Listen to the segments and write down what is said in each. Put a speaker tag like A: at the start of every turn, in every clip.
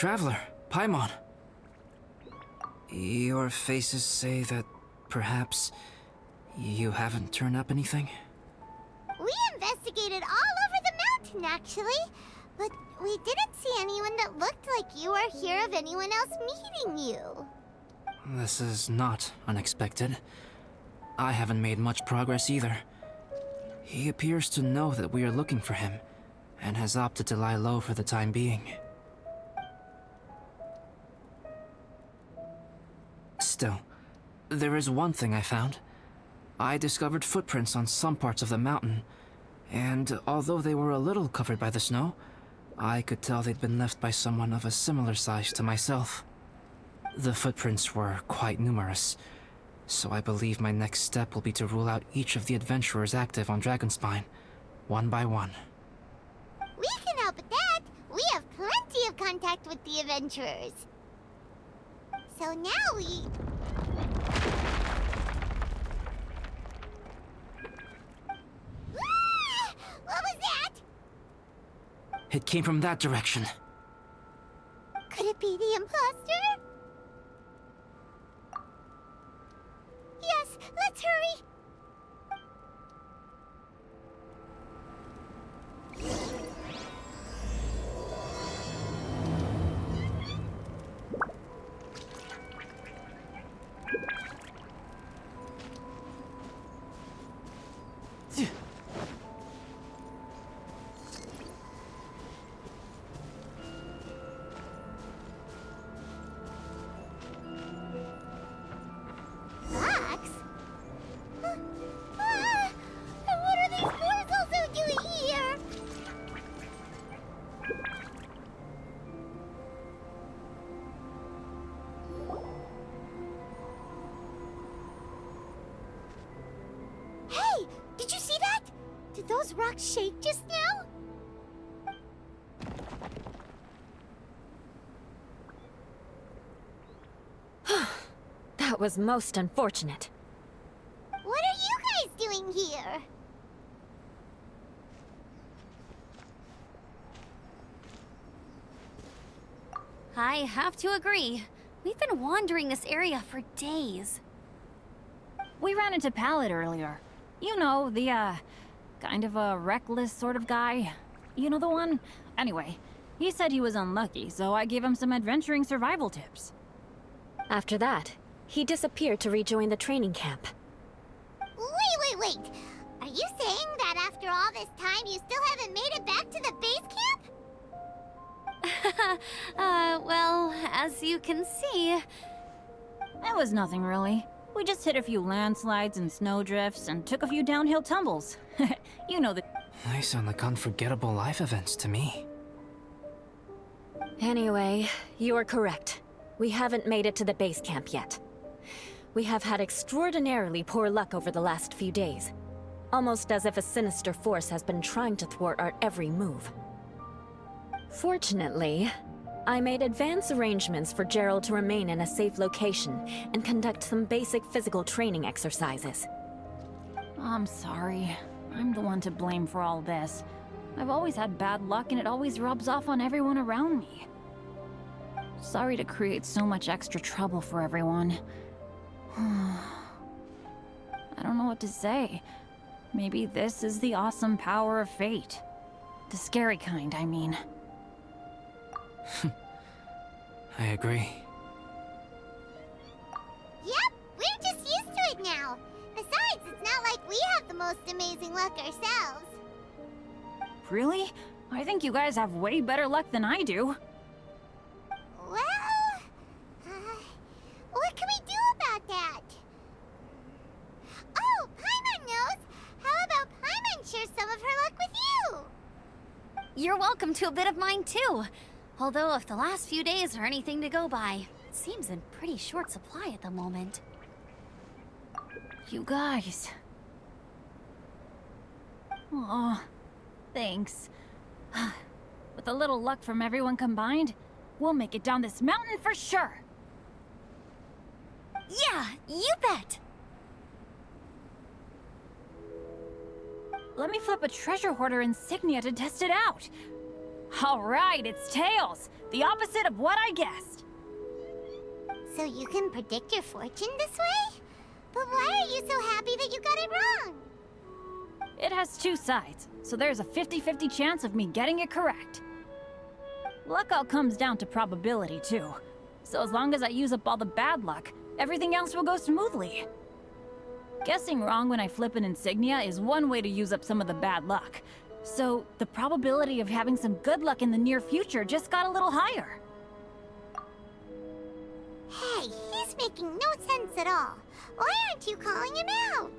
A: Traveler, Paimon. Your faces say that perhaps you haven't turned up anything?
B: We investigated all over the mountain, actually. But we didn't see anyone that looked like you or hear of anyone else meeting you.
A: This is not unexpected. I haven't made much progress either. He appears to know that we are looking for him, and has opted to lie low for the time being. Still, there is one thing I found. I discovered footprints on some parts of the mountain, and although they were a little covered by the snow, I could tell they'd been left by someone of a similar size to myself. The footprints were quite numerous, so I believe my next step will be to rule out each of the adventurers active on Dragonspine, one by one.
B: We can help with that. We have plenty of contact with the adventurers. So now we... Ah! What was that?
A: It came from that direction.
B: Could it be the imposter? Yes, let's hurry. Rocks? What are these boars also doing here? Hey, did you see that? Did those rocks shake just now?
C: That was most unfortunate.
B: What are you guys doing here?
D: I have to agree. We've been wandering this area for days.
E: We ran into Pallet earlier. You know, the, kind of a reckless sort of guy. You know the one? Anyway, he said he was unlucky, so I gave him some adventuring survival tips.
C: After that, he disappeared to rejoin the training camp.
B: Wait. Are you saying that after all this time you still haven't made it back to the base camp?
D: Well, as you can see...
E: It was nothing really. We just hit a few landslides and snowdrifts and took a few downhill tumbles. You know the...
A: They sound like unforgettable life events to me.
C: Anyway, you're correct. We haven't made it to the base camp yet. We have had extraordinarily poor luck over the last few days. Almost as if a sinister force has been trying to thwart our every move. Fortunately, I made advance arrangements for Gerald to remain in a safe location and conduct some basic physical training exercises.
E: I'm sorry. I'm the one to blame for all this. I've always had bad luck and it always rubs off on everyone around me. Sorry to create so much extra trouble for everyone. I don't know what to say. Maybe this is the awesome power of fate. The scary kind, I mean.
A: I agree.
B: Yep, we're just used to it now. Besides, it's not like we have the most amazing luck ourselves.
E: Really? I think you guys have way better luck than I do.
B: Well, what can we do about that? Oh, Paimon knows! How about Paimon share some of her luck with you?
D: You're welcome to a bit of mine too. Although if the last few days are anything to go by, it seems in pretty short supply at the moment.
E: You guys. Aw, thanks. With a little luck from everyone combined, we'll make it down this mountain for sure.
D: Yeah, you bet!
E: Let me flip a treasure hoarder insignia to test it out. Alright, it's tails! The opposite of what I guessed!
B: So you can predict your fortune this way? But why are you so happy that you got it wrong?
E: It has two sides, so there's a 50-50 chance of me getting it correct. Luck all comes down to probability, too. So as long as I use up all the bad luck, everything else will go smoothly. Guessing wrong when I flip an insignia is one way to use up some of the bad luck. So the probability of having some good luck in the near future just got a little higher.
B: Hey, he's making no sense at all. Why aren't you calling him out?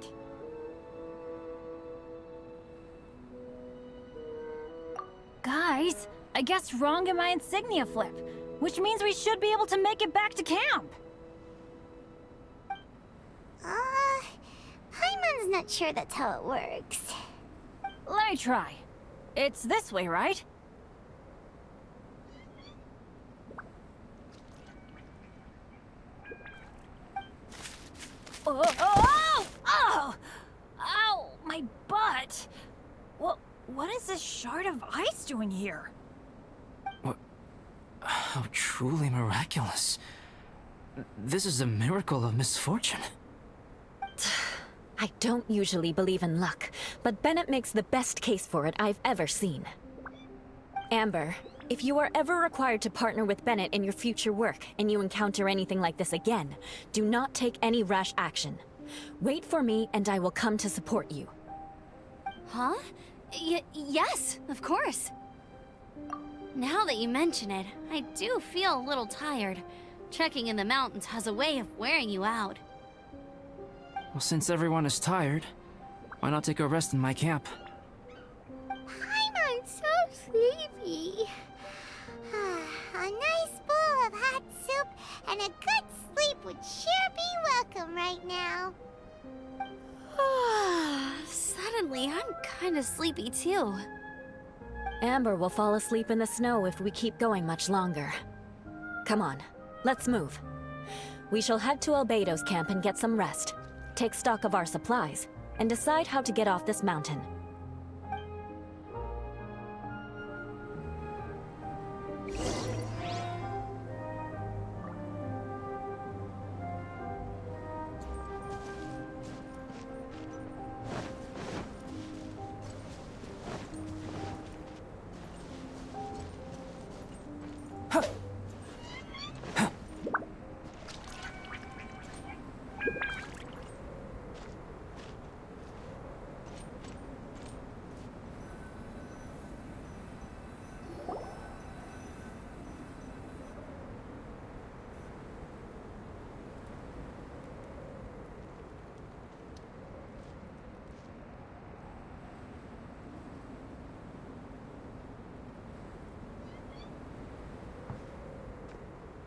E: Guys, I guessed wrong in my insignia flip, which means we should be able to make it back to camp.
B: Paimon's not sure that's how it works.
E: Let me try. It's this way, right? Oh! Oh! Oh! Ow! My butt! What is this shard of ice doing here?
A: How truly miraculous. This is a miracle of misfortune.
C: I don't usually believe in luck, but Bennett makes the best case for it I've ever seen. Amber, if you are ever required to partner with Bennett in your future work, and you encounter anything like this again, do not take any rash action. Wait for me, and I will come to support you.
D: Huh? Yes, of course. Now that you mention it, I do feel a little tired. Trekking in the mountains has a way of wearing you out.
A: Well, since everyone is tired, why not take a rest in my camp?
B: Paimon's so sleepy. A nice bowl of hot soup and a good sleep would sure be welcome right now.
D: Suddenly, I'm kind of sleepy too.
C: Amber will fall asleep in the snow if we keep going much longer. Come on, let's move. We shall head to Albedo's camp and get some rest, take stock of our supplies, and decide how to get off this mountain.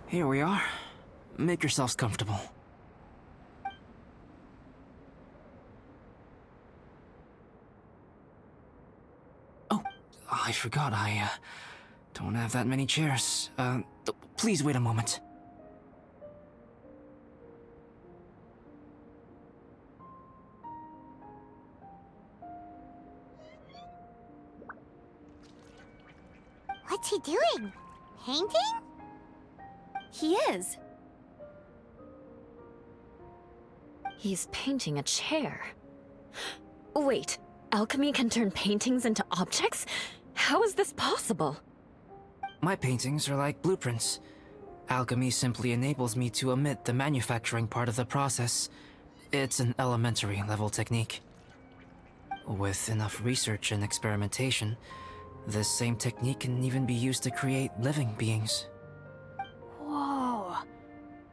A: Here we are. Make yourselves comfortable. Oh, I forgot I, don't have that many chairs. Please wait a moment.
B: What's he doing? Painting?
D: He is.
C: He's painting a chair. Wait, alchemy can turn paintings into objects? How is this possible?
A: My paintings are like blueprints. Alchemy simply enables me to omit the manufacturing part of the process. It's an elementary level technique. With enough research and experimentation, this same technique can even be used to create living beings.
E: Whoa.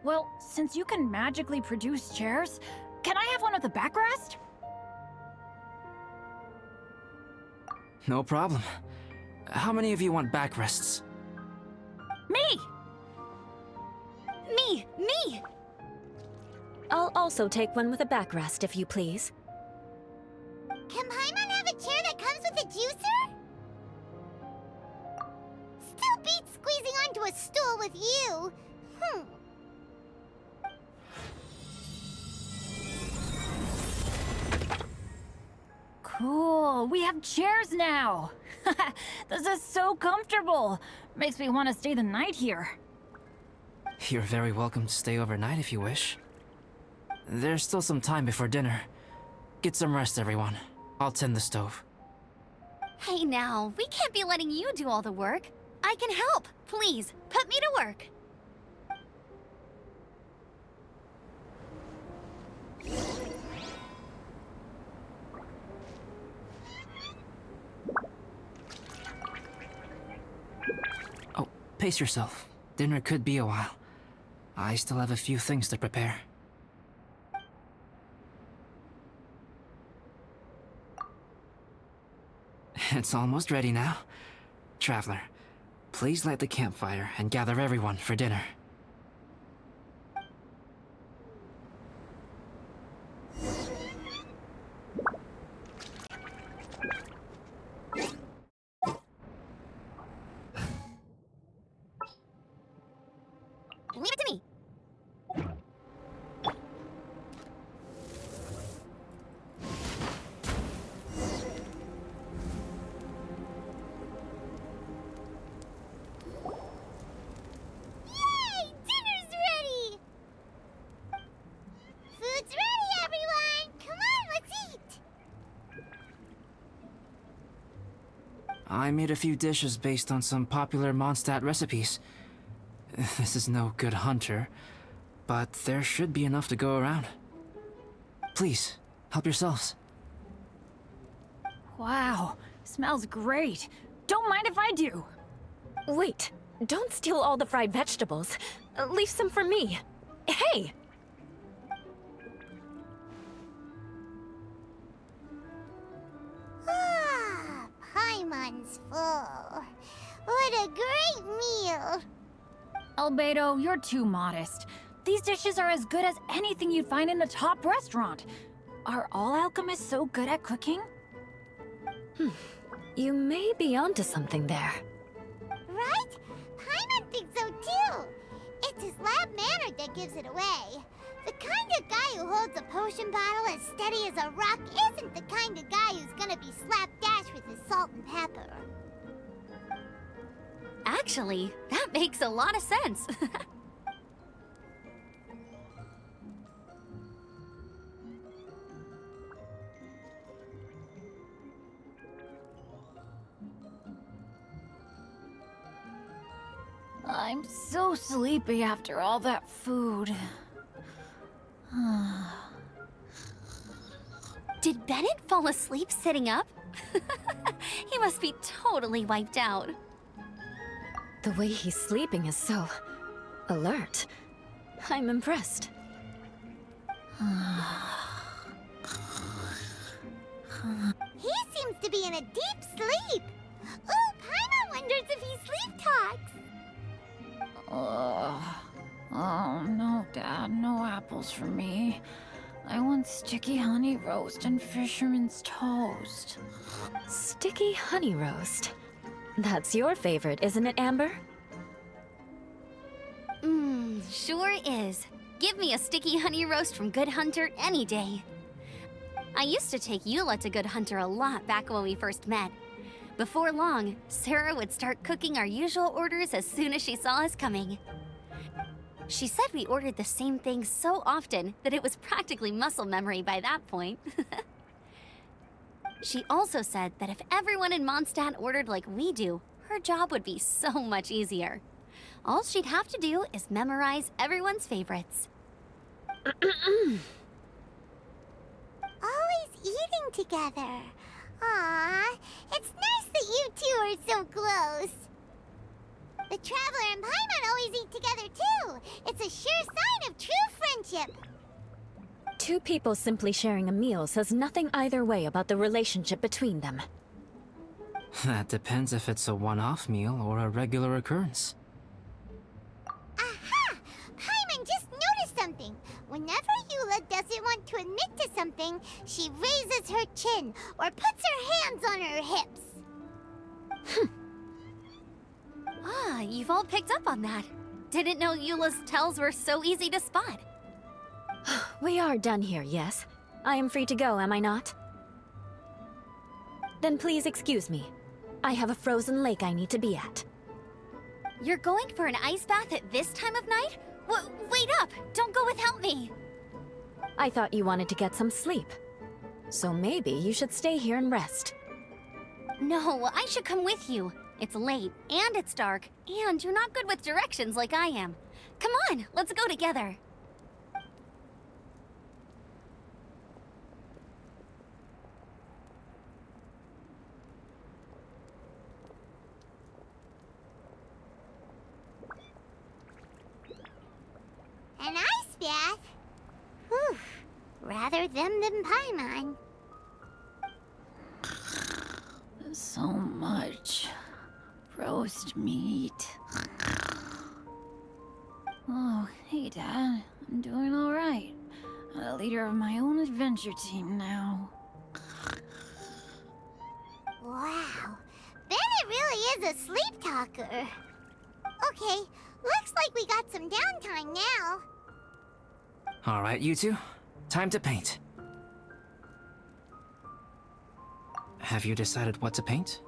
E: Well, since you can magically produce chairs, can I have one with a backrest?
A: No problem. How many of you want backrests?
E: Me!
D: Me!
C: I'll also take one with a backrest, if you please.
B: Can Paimon have a chair that comes with a juicer? Still beats squeezing onto a stool with you.
E: cool. We have chairs now. This is so comfortable. Makes me want to stay the night here.
A: You're very welcome to stay overnight if you wish. There's still some time before dinner. Get some rest, everyone. I'll tend the stove.
D: Hey now, we can't be letting you do all the work. I can help. Please, put me to work.
A: Oh, pace yourself. Dinner could be a while. I still have a few things to prepare. It's almost ready now. Traveler, please light the campfire and gather everyone for dinner.
D: Leave it to me.
B: Yay! Dinner's ready! Food's ready, everyone! Come on, let's eat!
A: I made a few dishes based on some popular Mondstadt recipes. This is no good hunter, but there should be enough to go around. Please, help yourselves.
E: Wow, smells great. Don't mind if I do.
C: Wait, don't steal all the fried vegetables. Leave some for me. Hey!
B: Ah, Paimon's full. What a great meal!
E: Albedo, you're too modest. These dishes are as good as anything you'd find in a top restaurant. Are all alchemists so good at cooking?
C: You may be onto something there.
B: Right? Paimon thinks so too. It's his lab manner that gives it away. The kind of guy who holds a potion bottle as steady as a rock isn't the kind of guy who's gonna be slapdash with his salt and pepper.
D: Actually, that makes a lot of sense.
E: I'm so sleepy after all that food.
D: Did Bennett fall asleep sitting up? He must be totally wiped out.
C: The way he's sleeping is so alert. I'm impressed.
B: He seems to be in a deep sleep. Ooh, Paimon wonders if he sleep talks.
E: Oh, no, Dad, no apples for me. I want sticky honey roast and fisherman's toast.
C: Sticky honey roast. That's your favorite, isn't it, Amber?
D: Sure is. Give me a sticky honey roast from Good Hunter any day. I used to take Eula to Good Hunter a lot back when we first met. Before long, Sarah would start cooking our usual orders as soon as she saw us coming. She said we ordered the same thing so often that it was practically muscle memory by that point. She also said that if everyone in Mondstadt ordered like we do, her job would be so much easier. All she'd have to do is memorize everyone's favorites.
B: Always eating together. Aww, it's nice that you two are so close. The Traveler and Paimon always eat together too. It's a sure sign of true friendship.
C: Two people simply sharing a meal says nothing either way about the relationship between them.
A: That depends if it's a one-off meal or a regular occurrence.
B: Aha! Paimon just noticed something. Whenever Eula doesn't want to admit to something, she raises her chin or puts her hands on her hips.
D: Ah, you've all picked up on that. Didn't know Eula's tells were so easy to spot.
C: We are done here, yes? I am free to go, am I not? Then please excuse me. I have a frozen lake I need to be at.
D: You're going for an ice bath at this time of night? Wait up! Don't go without me!
C: I thought you wanted to get some sleep. So maybe you should stay here and rest.
D: No, I should come with you. It's late, and it's dark, and you're not good with directions like I am. Come on, let's go together.
B: An ice bath? Whew. Rather them than Paimon.
E: So much roast meat. Oh, hey, Dad. I'm doing all right. I'm the leader of my own adventure team now.
B: Wow. Bennett really is a sleep talker. Okay, looks like we got some downtime now.
A: All right, you two. Time to paint. Have you decided what to paint?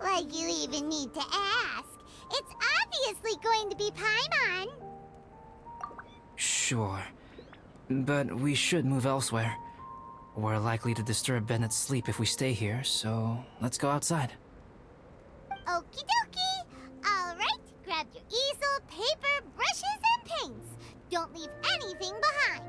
B: Like you even need to ask. It's obviously going to be Paimon.
A: Sure. But we should move elsewhere. We're likely to disturb Bennett's sleep if we stay here, so let's go outside.
B: Okie dokie. All right, grab your easel, paper, brushes, and paints. Don't leave anything behind.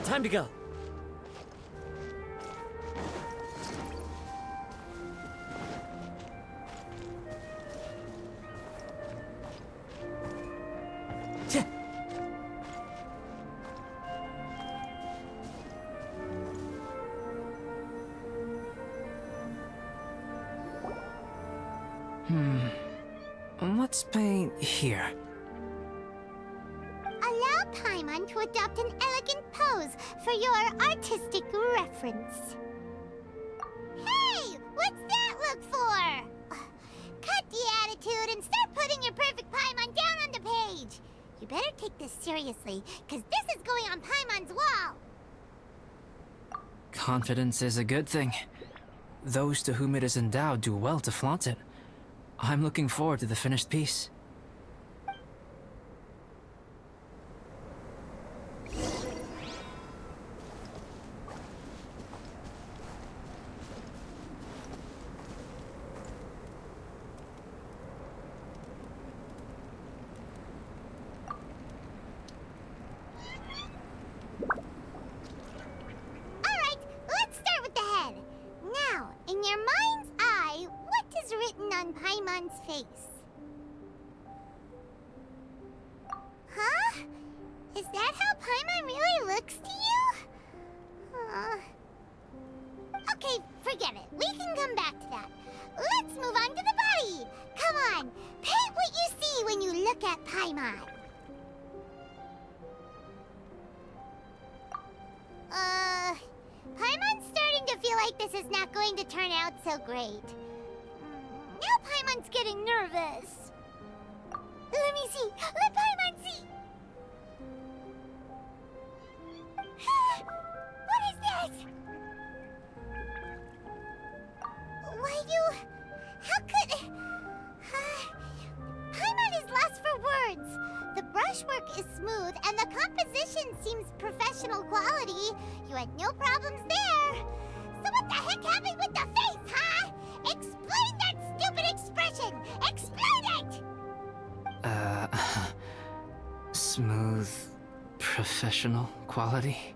F: Time to go.
A: Let's paint here.
B: Allow Paimon to adopt an elegant pose for your artistic reference. Hey, what's that look for? Cut the attitude and start putting your perfect Paimon down on the page. You better take this seriously, because this is going on Paimon's wall.
A: Confidence is a good thing. Those to whom it is endowed do well to flaunt it. I'm looking forward to the finished piece.
B: Alright, let's start with the head. Now, in your mind's eye, what is written on Paimon's face? Huh? Is that how Paimon really looks to you? Okay, forget it. We can come back to that. Let's move on to the body. Come on, paint what you see when you look at Paimon. Paimon's starting to feel like this is not going to turn out so great. Now Paimon's getting nervous. Let me see. Let Paimon see. What is this? Why you... How could... Paimon is lost for words. The brushwork is smooth and the composition seems professional quality. You had no problems there. So what the heck happened with the face, huh? Explain that stupid expression! Explain it!
A: Smooth, professional quality.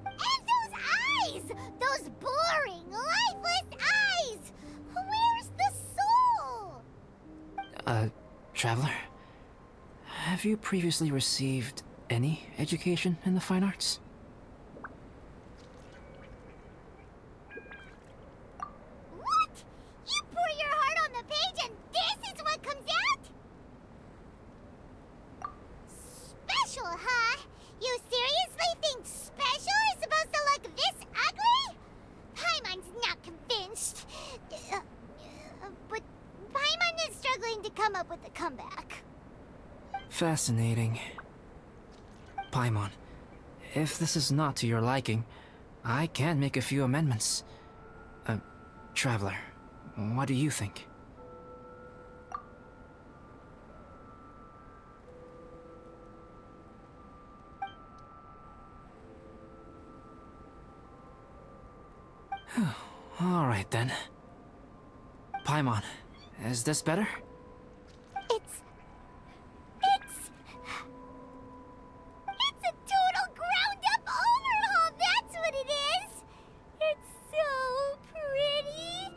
B: And those eyes! Those boring, lifeless eyes! Where's the soul?
A: Traveler? Have you previously received any education in the fine arts?
B: What? You pour your heart on the page and this is what comes out? Special, huh? You seriously think special is supposed to look this ugly? Paimon's not convinced. come up with a comeback.
A: Fascinating. Paimon, if this is not to your liking, I can make a few amendments. Traveler, what do you think? Alright then. Paimon, is this better?
B: It's a total ground-up overhaul, that's what it is! It's so pretty!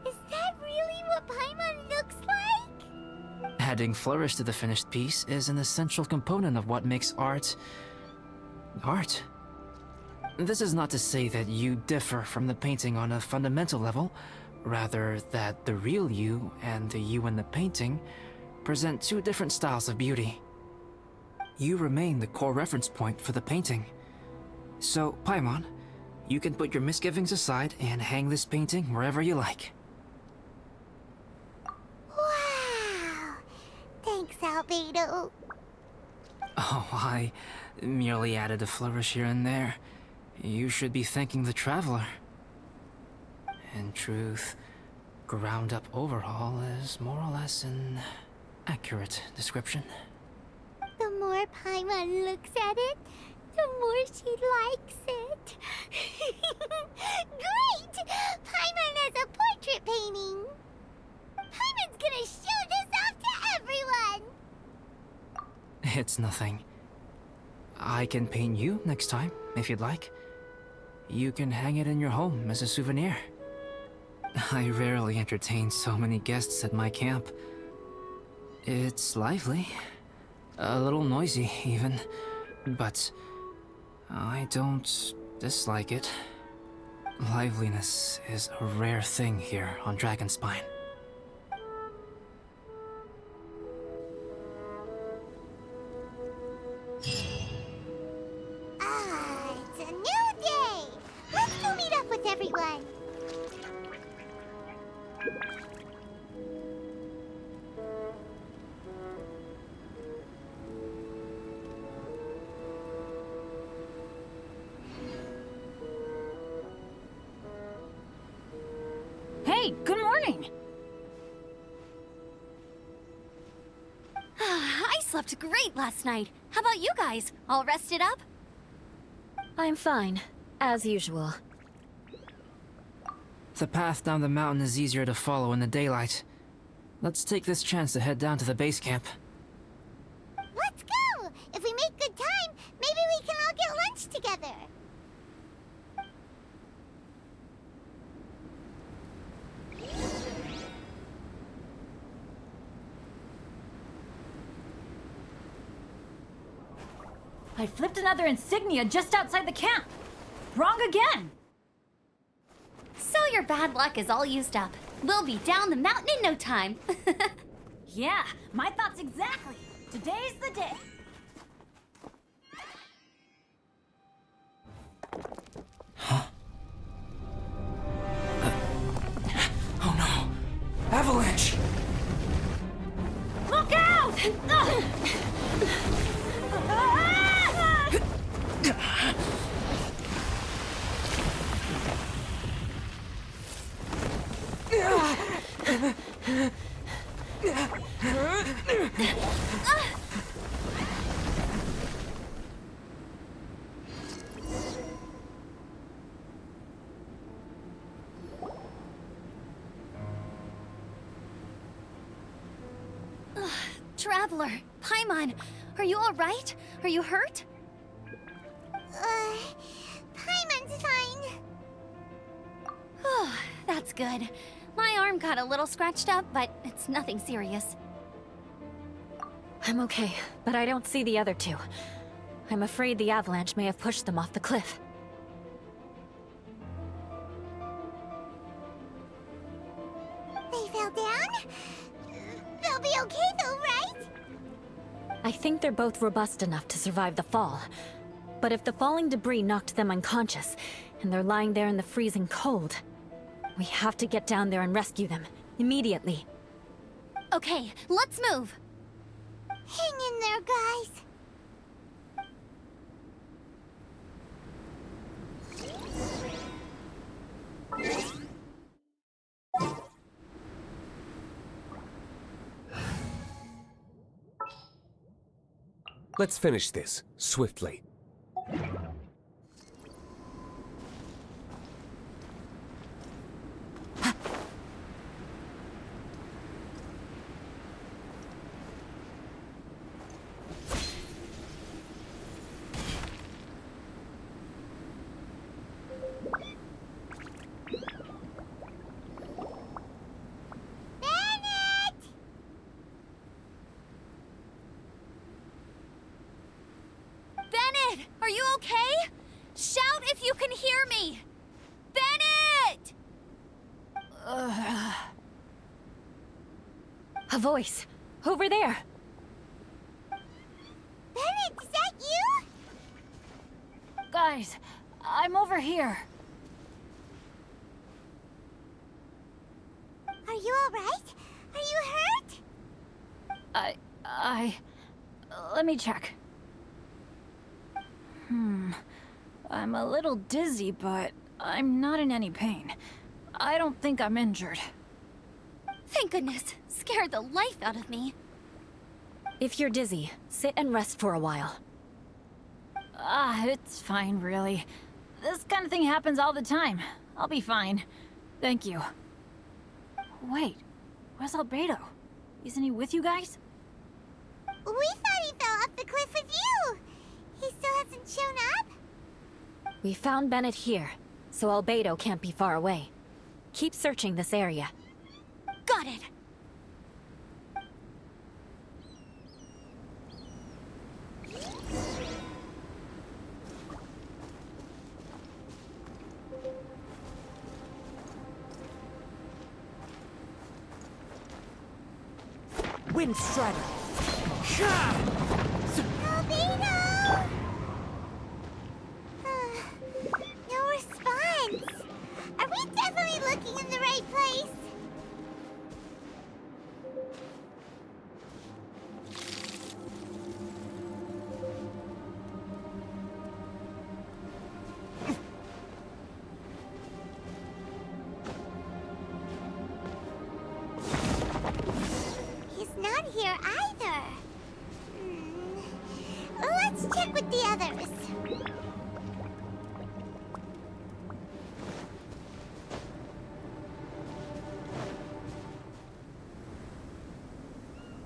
B: Is that really what Paimon looks like?
A: Adding flourish to the finished piece is an essential component of what makes art... art. This is not to say that you differ from the painting on a fundamental level, rather that the real you and the you in the painting present two different styles of beauty. You remain the core reference point for the painting. So, Paimon, you can put your misgivings aside and hang this painting wherever you like.
B: Wow! Thanks, Albedo.
A: Oh, I merely added a flourish here and there. You should be thanking the Traveler. In truth, ground-up overhaul is more or less an accurate description.
B: The more Paimon looks at it, the more she likes it. Great! Paimon has a portrait painting! Paimon's gonna show this off to everyone!
A: It's nothing. I can paint you next time, if you'd like. You can hang it in your home as a souvenir. I rarely entertain so many guests at my camp. It's lively. A little noisy, even. But I don't dislike it. Liveliness is a rare thing here on Dragonspine.
B: Ah, it's a new day! Let's go meet up with everyone!
E: Hey, good morning!
D: I slept great last night. How about you guys? All rested up?
C: I'm fine, as usual.
A: The path down the mountain is easier to follow in the daylight. Let's take this chance to head down to the base camp.
B: Let's go! If we make good time, maybe we can all get lunch together!
E: I flipped another insignia just outside the camp. Wrong again!
D: So your bad luck is all used up. We'll be down the mountain in no time.
E: Yeah, my thoughts exactly. Today's the day.
A: Oh no! Avalanche!
E: Look out!
D: Traveler, Paimon, are you all right? Are you hurt?
B: Paimon's fine.
D: Oh, that's good. My arm got a little scratched up, but it's nothing serious.
C: I'm okay, but I don't see the other two. I'm afraid the avalanche may have pushed them off the cliff.
B: They fell down? They'll be okay though, right?
C: I think they're both robust enough to survive the fall. But if the falling debris knocked them unconscious, and they're lying there in the freezing cold, we have to get down there and rescue them, immediately.
D: Okay, let's move.
B: Hang in there, guys.
G: Let's finish this, swiftly.
D: Bennett, are you okay? Shout if you can hear me! Bennett!
C: A voice. Over there.
B: Bennett, is that you?
E: Guys, I'm over here.
B: Are you alright? Are you hurt?
E: Let me check. I'm a little dizzy, but I'm not in any pain. I don't think I'm injured.
D: Thank goodness. Scared the life out of me.
C: If you're dizzy, sit and rest for a while.
E: It's fine, really. This kind of thing happens all the time. I'll be fine. Thank you. Wait, where's Albedo? Isn't he with you guys?
B: We thought he fell off the cliff with you. He still hasn't shown up?
C: We found Bennett here, so Albedo can't be far away. Keep searching this area.
D: Got it.
F: Wind Strider!
B: Albedo! No response. Are we definitely looking in the right place? He's not here either. Let's check with the others.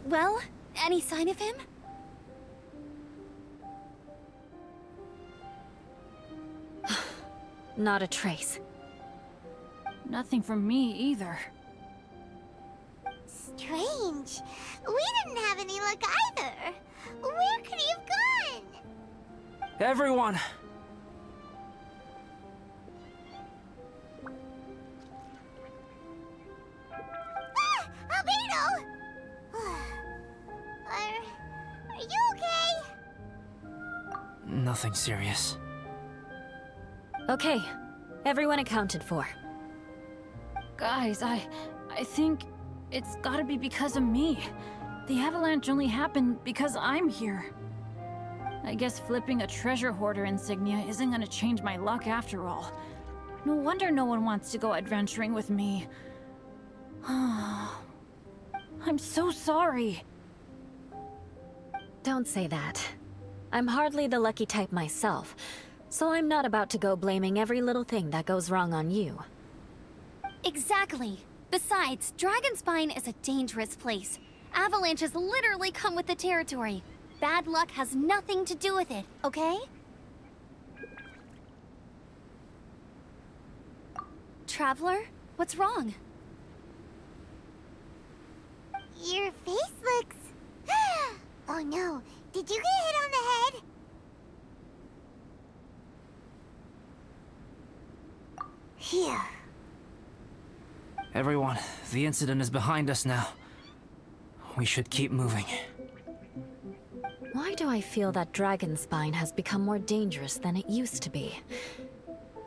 D: Well, any sign of him?
C: Not a trace.
E: Nothing from me either.
B: Strange. We didn't have any luck either. Where could he have gone?
A: Everyone!
B: Ah! Albedo! Are you okay?
A: Nothing serious.
C: Okay, everyone accounted for.
E: Guys, I think it's gotta be because of me. The avalanche only happened because I'm here. I guess flipping a treasure hoarder insignia isn't gonna change my luck after all. No wonder no one wants to go adventuring with me. I'm so sorry.
C: Don't say that. I'm hardly the lucky type myself, so I'm not about to go blaming every little thing that goes wrong on you.
D: Exactly. Besides, Dragonspine is a dangerous place. Avalanches literally come with the territory. Bad luck has nothing to do with it, okay? Traveler, what's wrong?
B: Your face looks... Oh no, did you get hit on the head? Phew.
A: Everyone, the incident is behind us now. We should keep moving.
C: Why do I feel that Dragonspine has become more dangerous than it used to be?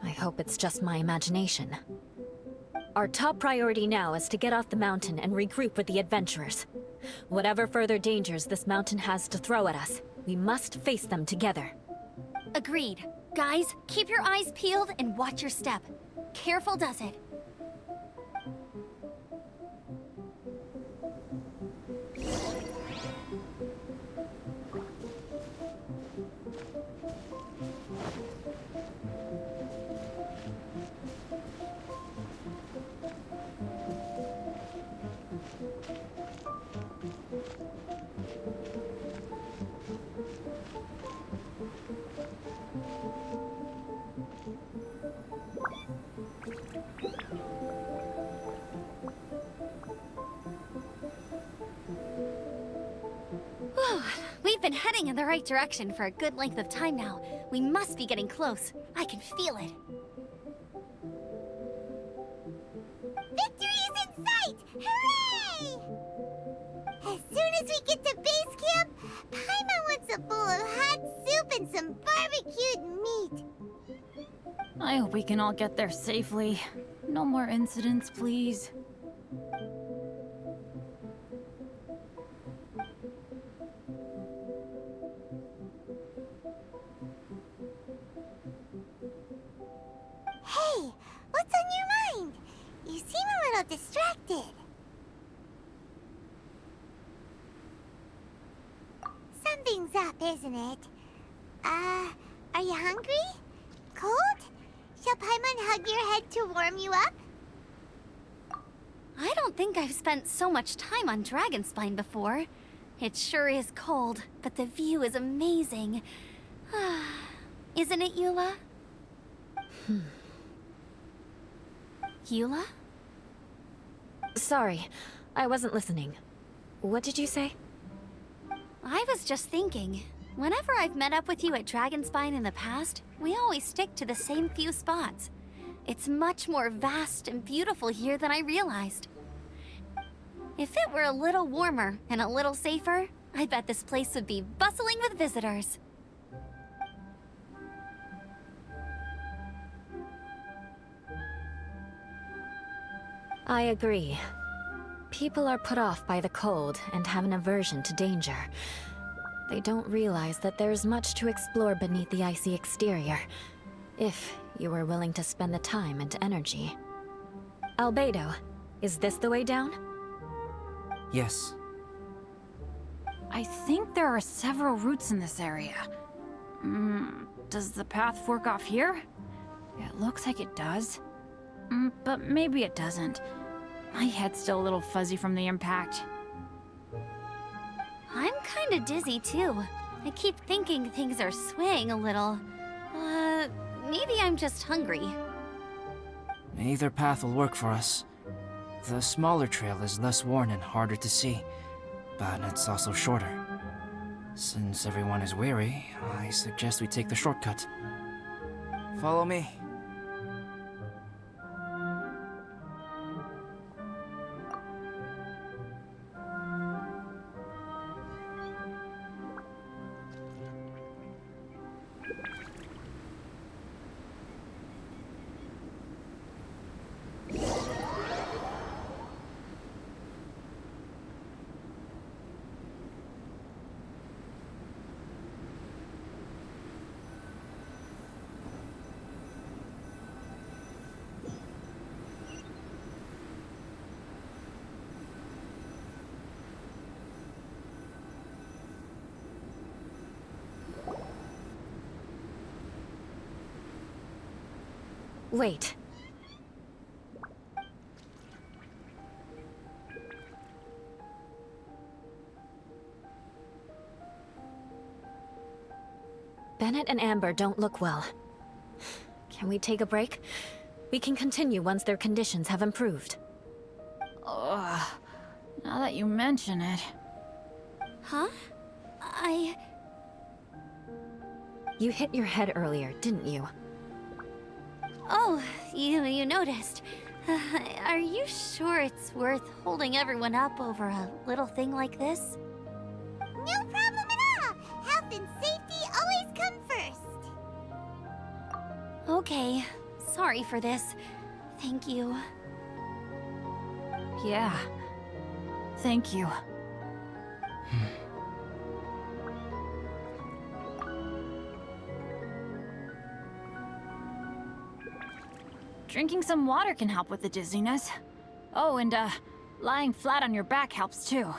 C: I hope it's just my imagination. Our top priority now is to get off the mountain and regroup with the adventurers. Whatever further dangers this mountain has to throw at us, we must face them together.
D: Agreed. Guys, keep your eyes peeled and watch your step. Careful does it. We've been heading in the right direction for a good length of time now. We must be getting close. I can feel it.
B: Victory is in sight! Hooray! As soon as we get to base camp, Paimon wants a bowl of hot soup and some barbecued meat.
E: I hope we can all get there safely. No more incidents, please.
B: Hey, what's on your mind? You seem a little distracted. Something's up, isn't it? Are you hungry? Cold? Shall Paimon hug your head to warm you up?
D: I don't think I've spent so much time on Dragonspine before. It sure is cold, but the view is amazing. Isn't it, Eula? Eula?
C: Sorry, I wasn't listening. What did you say?
D: I was just thinking. Whenever I've met up with you at Dragonspine in the past, we always stick to the same few spots. It's much more vast and beautiful here than I realized. If it were a little warmer and a little safer, I bet this place would be bustling with visitors.
C: I agree. People are put off by the cold and have an aversion to danger. They don't realize that there's much to explore beneath the icy exterior, if you were willing to spend the time and energy. Albedo, is this the way down?
A: Yes.
E: I think there are several routes in this area. Does the path fork off here? It looks like it does. But maybe it doesn't. My head's still a little fuzzy from the impact.
D: I'm kinda dizzy too. I keep thinking things are swaying a little. Maybe I'm just hungry.
A: Either path will work for us. The smaller trail is less worn and harder to see, but it's also shorter. Since everyone is weary, I suggest we take the shortcut. Follow me.
C: Wait. Bennett and Amber don't look well. Can we take a break? We can continue once their conditions have improved.
E: Ugh. Now that you mention it.
D: Huh?
C: You hit your head earlier, didn't you?
D: Oh, you noticed. Are you sure it's worth holding everyone up over a little thing like this?
B: No problem at all! Health and safety always come first!
D: Okay. Sorry for this. Thank you.
E: Yeah. Thank you. Drinking some water can help with the dizziness. Oh, and lying flat on your back helps too.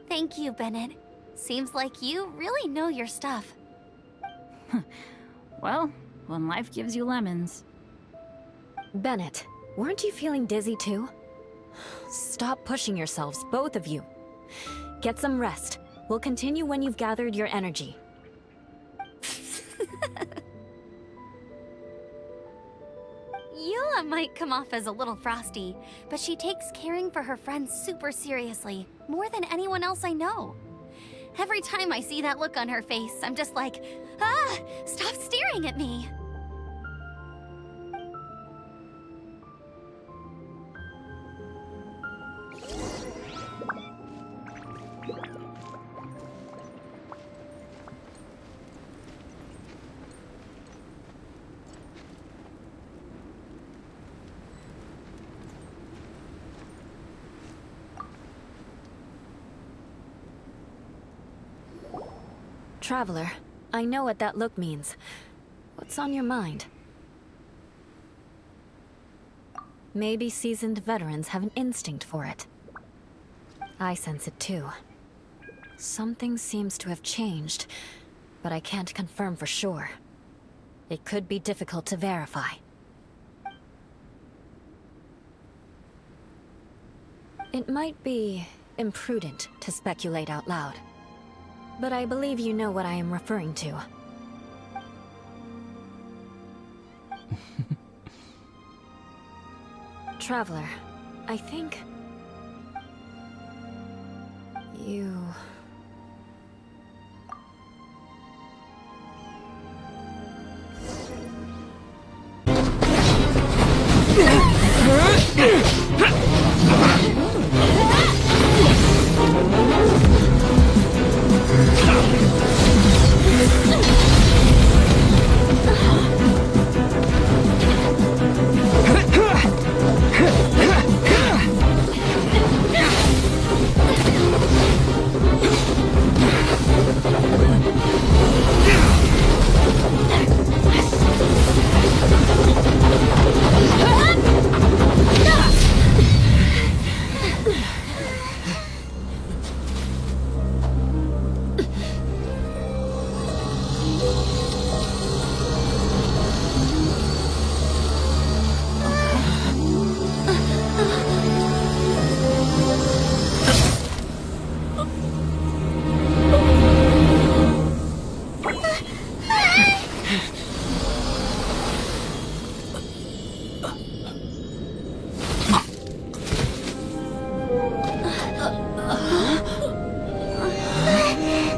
D: Thank you, Bennett. Seems like you really know your stuff.
E: Well, when life gives you lemons.
C: Bennett, weren't you feeling dizzy too? Stop pushing yourselves, both of you. Get some rest. We'll continue when you've gathered your energy.
D: Eula might come off as a little frosty, but she takes caring for her friends super seriously, more than anyone else I know. Every time I see that look on her face, I'm just like, ah, stop staring at me.
C: Traveler, I know what that look means. What's on your mind? Maybe seasoned veterans have an instinct for it. I sense it too. Something seems to have changed, but I can't confirm for sure. It could be difficult to verify. It might be imprudent to speculate out loud. But I believe you know what I am referring to. Traveler, I think... you...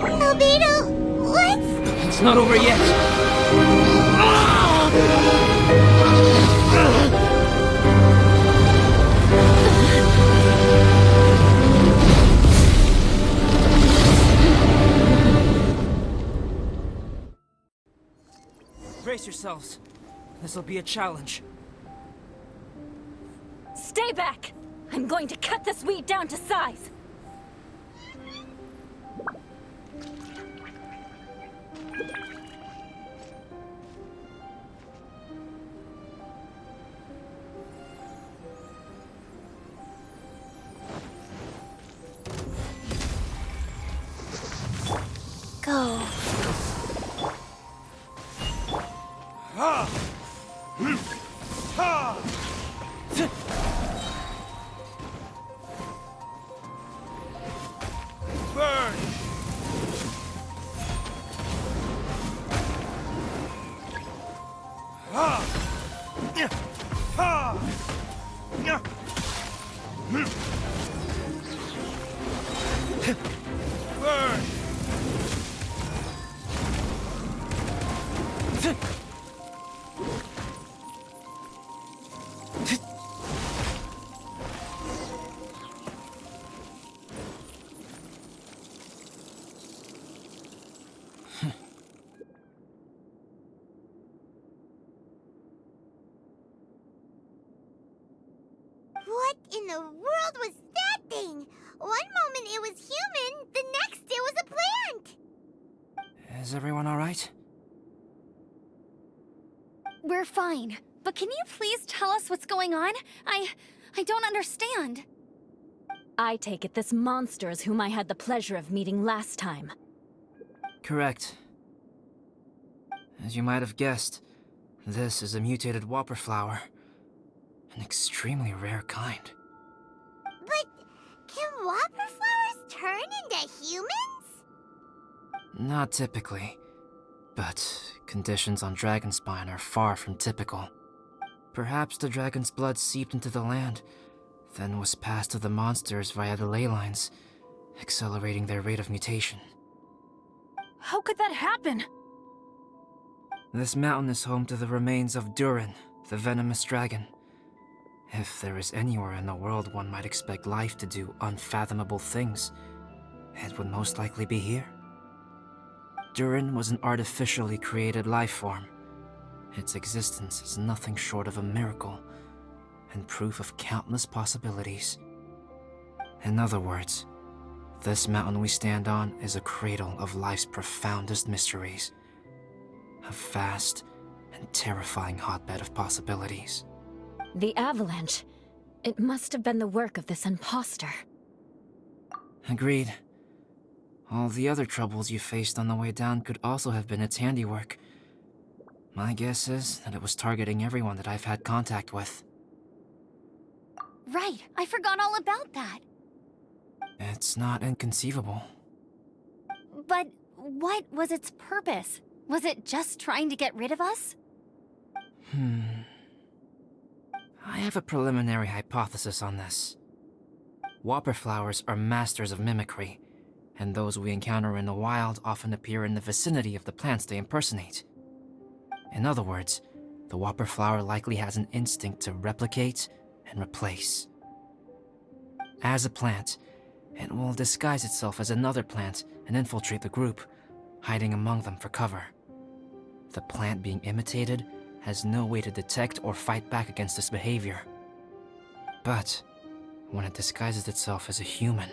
B: Albedo, what?
A: It's not over yet. Brace yourselves. This'll be a challenge.
C: Stay back! I'm going to cut this weed down to size!
B: Go.
A: Burn! Burn!
B: What in in the world was that thing? One moment it was human, the next it was a plant!
A: Is everyone alright?
D: We're fine. But can you please tell us what's going on? I don't understand.
C: I take it this monster is whom I had the pleasure of meeting last time.
A: Correct. As you might have guessed, this is a mutated whopper flower. An extremely rare kind.
B: But can whopper flowers turn into humans?
A: Not typically, but conditions on Dragonspine are far from typical. Perhaps the dragon's blood seeped into the land, then was passed to the monsters via the ley lines, accelerating their rate of mutation.
E: How could that happen?
A: This mountain is home to the remains of Durin, the venomous dragon. If there is anywhere in the world one might expect life to do unfathomable things, it would most likely be here. Durin was an artificially created life form. Its existence is nothing short of a miracle, and proof of countless possibilities. In other words, this mountain we stand on is a cradle of life's profoundest mysteries. A vast and terrifying hotbed of possibilities.
C: The avalanche. It must have been the work of this imposter.
A: Agreed. All the other troubles you faced on the way down could also have been its handiwork. My guess is that it was targeting everyone that I've had contact with.
D: Right, I forgot all about that.
A: It's not inconceivable.
D: But what was its purpose? Was it just trying to get rid of us?
A: I have a preliminary hypothesis on this. Whopper flowers are masters of mimicry, and those we encounter in the wild often appear in the vicinity of the plants they impersonate. In other words, the whopper flower likely has an instinct to replicate and replace. As a plant, it will disguise itself as another plant and infiltrate the group, hiding among them for cover. The plant being imitated has no way to detect or fight back against this behavior. But when it disguises itself as a human,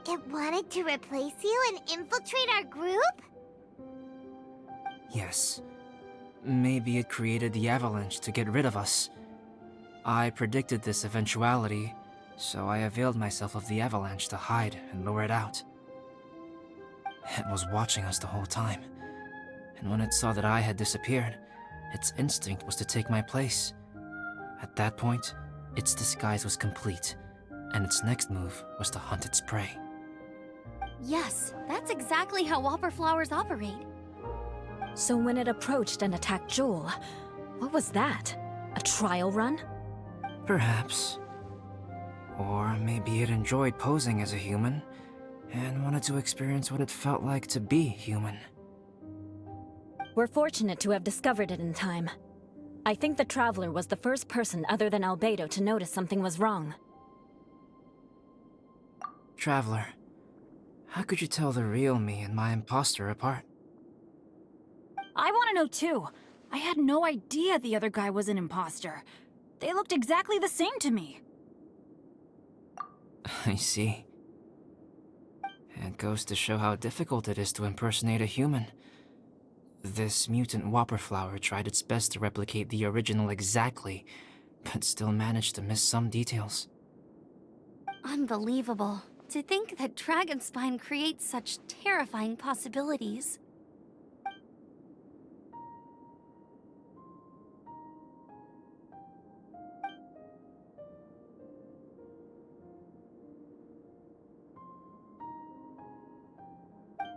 B: It wanted to replace you and infiltrate our group?
A: yes, maybe it created the avalanche to get rid of us. I predicted this eventuality, so I availed myself of the avalanche to hide and lure it out. It was watching us the whole time, and when it saw that I had disappeared, its instinct was to take my place. At that point, its disguise was complete, and its next move was to hunt its prey.
D: Yes, that's exactly how whopper flowers operate.
C: So when it approached and attacked Joel, what was that? A trial run?
A: Perhaps. Or maybe it enjoyed posing as a human, and wanted to experience what it felt like to be human.
C: We're fortunate to have discovered it in time. I think the Traveler was the first person other than Albedo to notice something was wrong.
A: Traveler, how could you tell the real me and my imposter apart?
E: I want to know too. I had no idea the other guy was an imposter. They looked exactly the same to me.
A: I see. It goes to show how difficult it is to impersonate a human. This mutant whopper flower tried its best to replicate the original exactly, but still managed to miss some details.
D: Unbelievable. To think that Dragonspine creates such terrifying possibilities.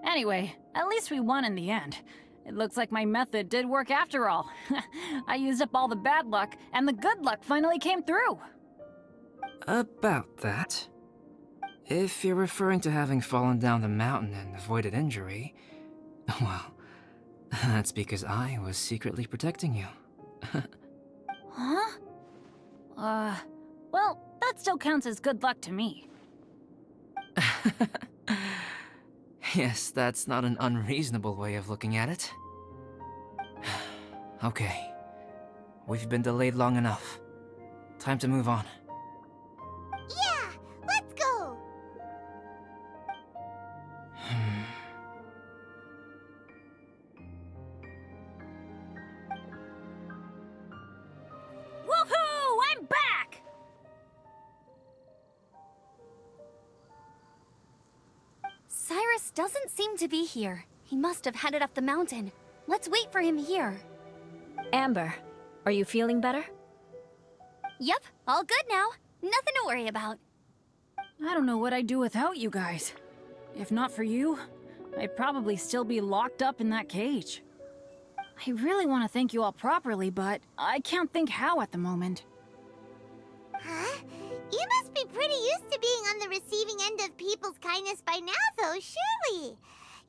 E: Anyway, at least we won in the end. It looks like my method did work after all. I used up all the bad luck, and the good luck finally came through.
A: About that. If you're referring to having fallen down the mountain and avoided injury, well, that's because I was secretly protecting you.
E: Huh? Well, that still counts as good luck to me.
A: Yes, that's not an unreasonable way of looking at it. Okay. We've been delayed long enough. Time to move on.
D: doesn't seem to be here. He must have headed up the mountain. Let's wait for him here.
C: Amber, are you feeling better?
D: Yep, all good now. Nothing to worry about.
E: I don't know what I'd do without you guys. If not for you, I'd probably still be locked up in that cage. I really want to thank you all properly, but I can't think how at the moment.
B: Huh? You must be pretty used to being on the receiving end of people's kindness by now, though, surely.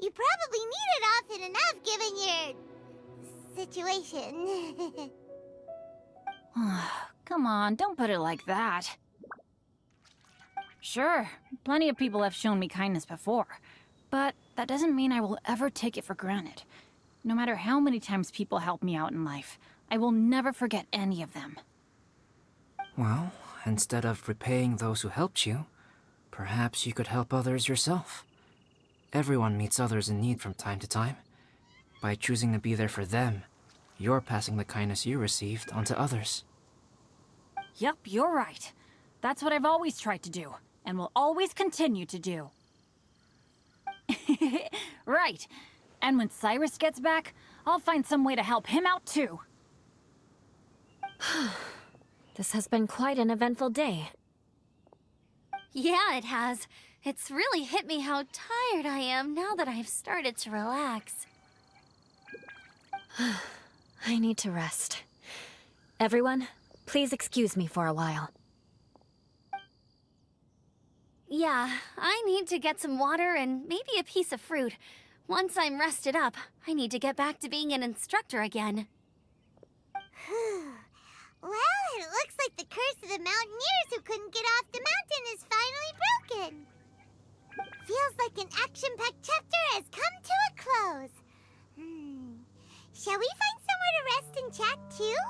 B: You probably need it often enough, given your... situation.
E: Come on, don't put it like that. Sure, plenty of people have shown me kindness before, but that doesn't mean I will ever take it for granted. No matter how many times people help me out in life, I will never forget any of them.
A: Well, instead of repaying those who helped you, perhaps you could help others yourself. Everyone meets others in need from time to time. By choosing to be there for them, you're passing the kindness you received onto others.
E: Yep, you're right. That's what I've always tried to do, and will always continue to do. Right. And when Cyrus gets back, I'll find some way to help him out too.
C: This has been quite an eventful day.
D: Yeah, it has. It's really hit me how tired I am now that I've started to relax.
C: I need to rest. Everyone, please excuse me for a while.
D: Yeah, I need to get some water and maybe a piece of fruit. Once I'm rested up, I need to get back to being an instructor again.
B: Well, it looks like the curse of the mountaineers who couldn't get off the mountain is finally broken. Feels like an action-packed chapter has come to a close. Shall we find somewhere to rest and chat too?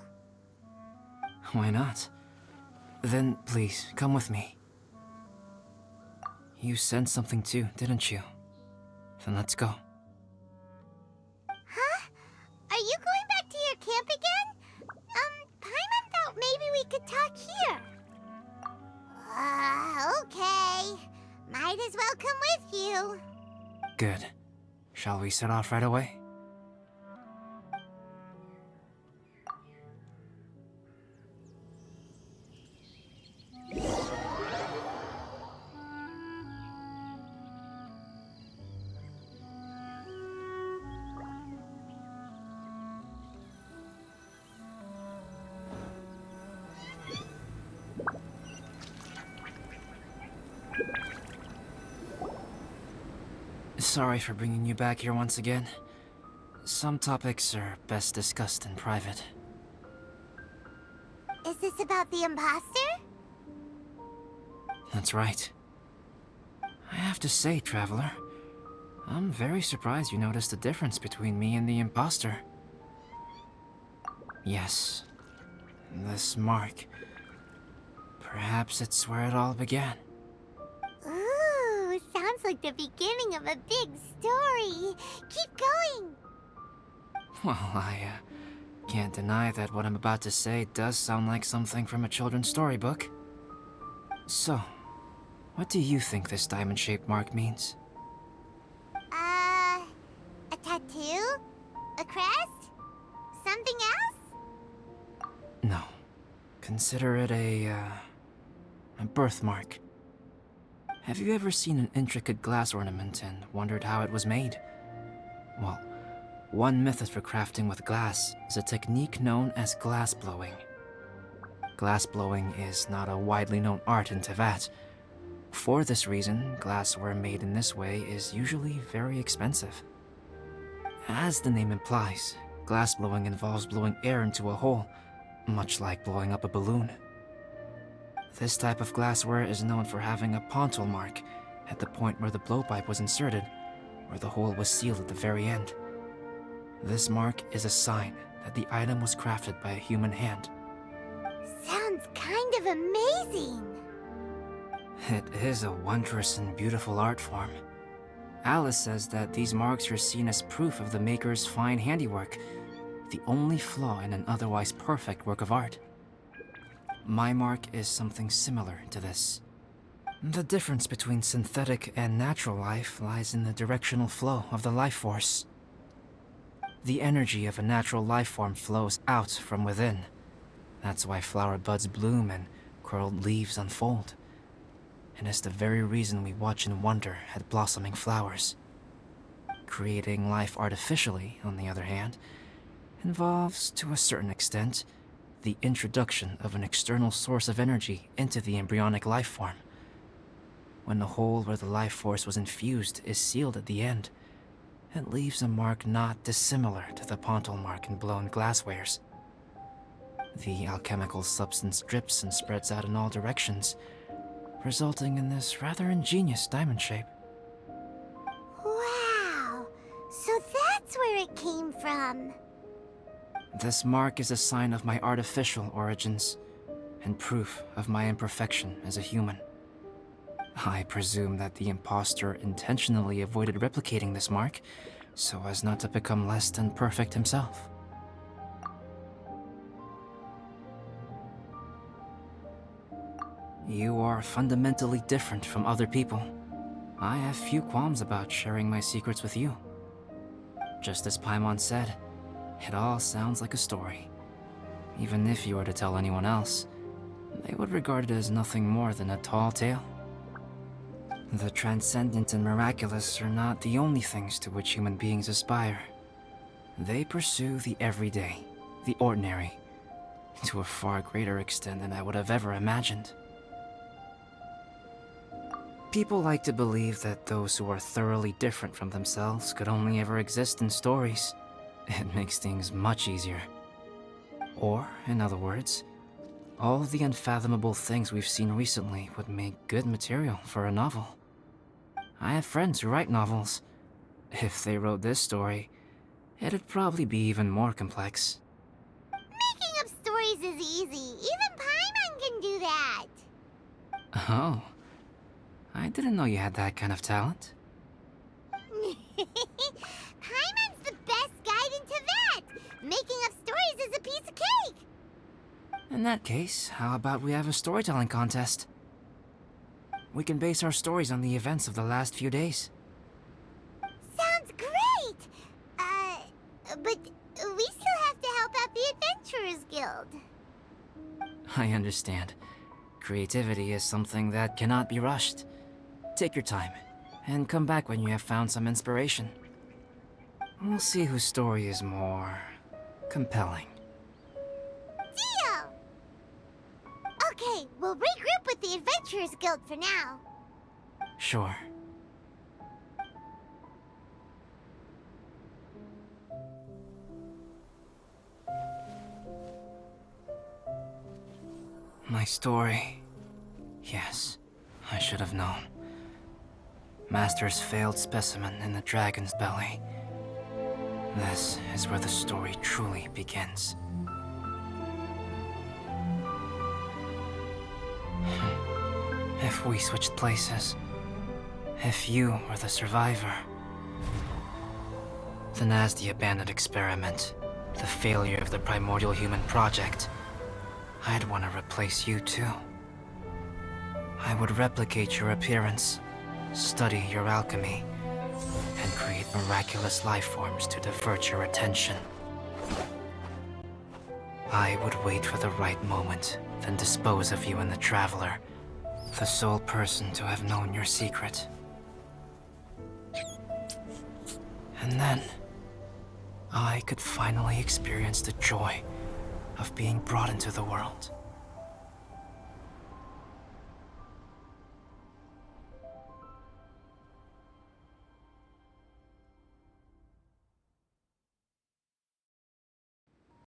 A: Why not? Then, please, come with me. You sensed something too, didn't you? Then let's go.
B: Huh? Are you going back to your camp again? Paimon thought maybe we could talk here. Okay. Might as well come with you.
A: Good. Shall we set off right away? Sorry for bringing you back here once again. Some topics are best discussed in private.
B: Is this about the imposter?
A: That's right. I have to say, Traveler, I'm very surprised you noticed the difference between me and the imposter. Yes, this mark. Perhaps it's where it all began.
B: Ooh, sounds like the beginning of a big story. Keep going.
A: Well, I can't deny that what I'm about to say does sound like something from a children's storybook. So, what do you think this diamond-shaped mark means?
B: A tattoo? A crest? Something else?
A: No. Consider it a birthmark. Have you ever seen an intricate glass ornament and wondered how it was made? Well, one method for crafting with glass is a technique known as glass blowing. Glass blowing is not a widely known art in Teyvat. For this reason, glassware made in this way is usually very expensive. As the name implies, glass blowing involves blowing air into a hole, much like blowing up a balloon. This type of glassware is known for having a pontil mark at the point where the blowpipe was inserted, where the hole was sealed at the very end. This mark is a sign that the item was crafted by a human hand.
B: Sounds kind of amazing.
A: It is a wondrous and beautiful art form. Alice says that these marks are seen as proof of the maker's fine handiwork, the only flaw in an otherwise perfect work of art. My mark is something similar to this. The difference between synthetic and natural life lies in the directional flow of the life force. The energy of a natural life form flows out from within. That's why flower buds bloom and curled leaves unfold. And it's the very reason we watch and wonder at blossoming flowers. Creating life artificially, on the other hand, involves, to a certain extent, the introduction of an external source of energy into the embryonic life form. When the hole where the life force was infused is sealed at the end, it leaves a mark not dissimilar to the pontal mark in blown glasswares. The alchemical substance drips and spreads out in all directions, resulting in this rather ingenious diamond shape.
B: Wow! So that's where it came from.
A: This mark is a sign of my artificial origins, and proof of my imperfection as a human. I presume that the impostor intentionally avoided replicating this mark, so as not to become less than perfect himself. You are fundamentally different from other people. I have few qualms about sharing my secrets with you. Just as Paimon said, it all sounds like a story. Even if you were to tell anyone else, they would regard it as nothing more than a tall tale. The transcendent and miraculous are not the only things to which human beings aspire. They pursue the everyday, the ordinary, to a far greater extent than I would have ever imagined. People like to believe that those who are thoroughly different from themselves could only ever exist in stories. It makes things much easier. Or, in other words, all the unfathomable things we've seen recently would make good material for a novel. I have friends who write novels. If they wrote this story, it'd probably be even more complex.
B: Making up stories is easy. Even Paimon can do that.
A: Oh. I didn't know you had that kind of talent.
B: Paimon's the best guide in Tibet. Making up stories is a piece of cake.
A: In that case, how about we have a storytelling contest? We can base our stories on the events of the last few days.
B: Sounds great! But we still have to help out the Adventurers Guild.
A: I understand. Creativity is something that cannot be rushed. Take your time, and come back when you have found some inspiration. We'll see whose story is more compelling.
B: Deal! Okay, we'll regroup with the Adventurers Guild for now.
A: Sure. My story. Yes, I should have known. Master's failed specimen in the dragon's belly. This is where the story truly begins. If we switched places, if you were the survivor, then as the abandoned experiment, the failure of the primordial human project, I'd want to replace you too. I would replicate your appearance, study your alchemy, and create miraculous life forms to divert your attention. I would wait for the right moment, then dispose of you in the Traveler, the sole person to have known your secret. And then, I could finally experience the joy of being brought into the world.